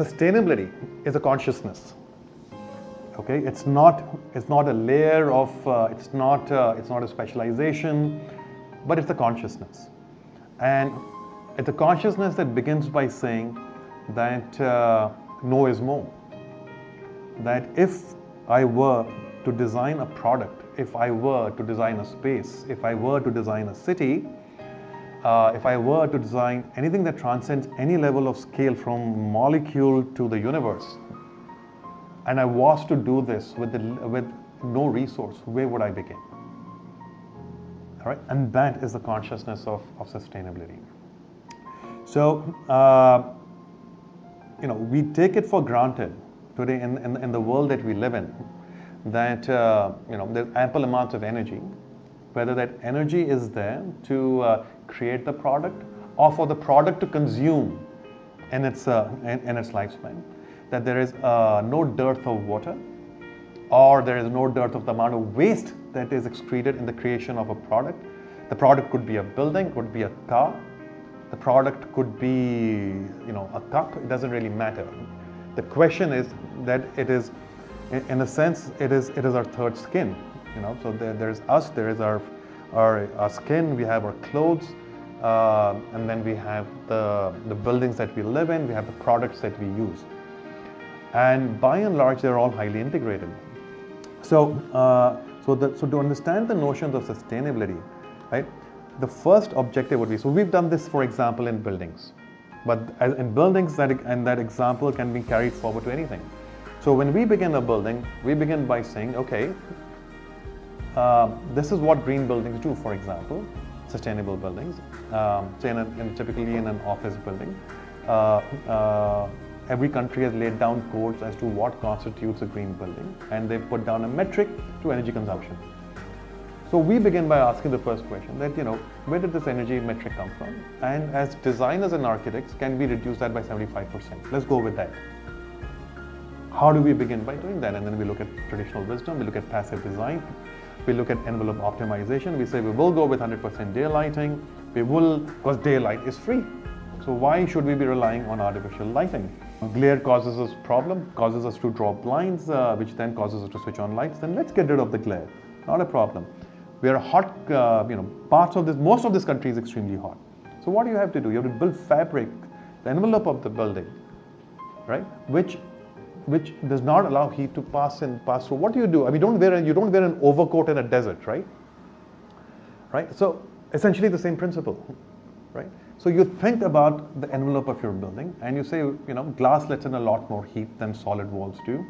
sustainability is a consciousness. Okay, it's not a layer of, it's not a specialization, but it's a consciousness. And it's a consciousness that begins by saying that no is more. That if I were to design a product, if I were to design a space, if I were to design a city, if I were to design anything that transcends any level of scale from molecule to the universe, and I was to do this with no resource, where would I begin? All right, and that is the consciousness of sustainability. So, we take it for granted today in the world that we live in, that there's ample amounts of energy, whether that energy is there to create the product or for the product to consume in its lifespan, that there is no dearth of water, or there is no dearth of the amount of waste that is excreted in the creation of a product. The product could be a building, could be a car, the product could be a cup, it doesn't really matter. The question is that it is, in a sense, it is our third skin. So there's us, there is our skin, we have our clothes, and then we have the buildings that we live in, we have the products that we use. And by and large, they're all highly integrated. So, so to understand the notions of sustainability, right, the first objective would be, so we've done this, for example, in buildings. But in buildings, that example can be carried forward to anything. So when we begin a building, we begin by saying, okay, this is what green buildings do, for example, sustainable buildings. Say typically in an office building, every country has laid down codes as to what constitutes a green building, and they've put down a metric to energy consumption. So we begin by asking the first question that, where did this energy metric come from? And as designers and architects, can we reduce that by 75%? Let's go with that. How do we begin by doing that? And then we look at traditional wisdom, we look at passive design, we look at envelope optimization, we say we will go with 100% daylighting, because daylight is free. So why should we be relying on artificial lighting? Glare causes us problem, causes us to draw blinds, which then causes us to switch on lights. Then let's get rid of the glare. Not a problem. We are hot, most of this country is extremely hot. So what do you have to do? You have to build fabric, the envelope of the building, right? Which does not allow heat to pass through. What do? I mean, you don't wear an overcoat in a desert, right? Right? So essentially the same principle, right? So you think about the envelope of your building and you say, glass lets in a lot more heat than solid walls do.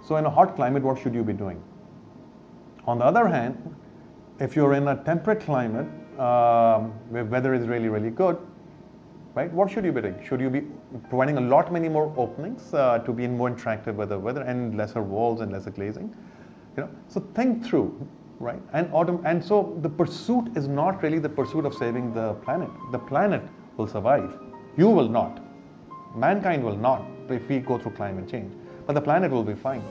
So in a hot climate, what should you be doing? On the other hand, if you're in a temperate climate where weather is really, really good, right? What should you be doing? Should you be providing a many more openings to be more interactive with the weather and lesser walls and lesser glazing? So think through, right? And so the pursuit is not really the pursuit of saving the planet. The planet will survive. You will not. Mankind will not if we go through climate change. But the planet will be fine.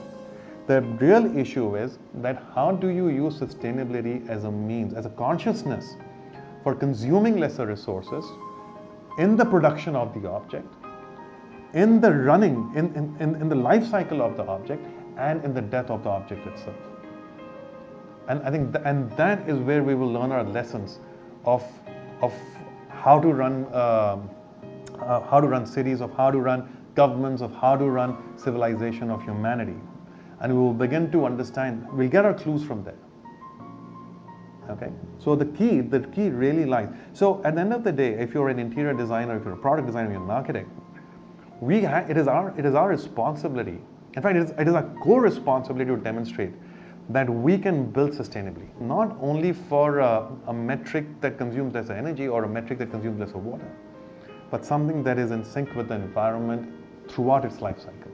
The real issue is that how do you use sustainability as a means, as a consciousness for consuming lesser resources in the production of the object, in the running, in the life cycle of the object, and in the death of the object itself. And I think that is where we will learn our lessons of how to run cities, of how to run governments, of how to run civilization of humanity. And we will begin to understand, we'll get our clues from there. Okay? So the key really lies. So at the end of the day, if you're an interior designer, if you're a product designer, you're an architect, it is our responsibility. In fact, it is our core responsibility to demonstrate that we can build sustainably, not only for a metric that consumes lesser energy or a metric that consumes lesser water, but something that is in sync with the environment throughout its life cycle.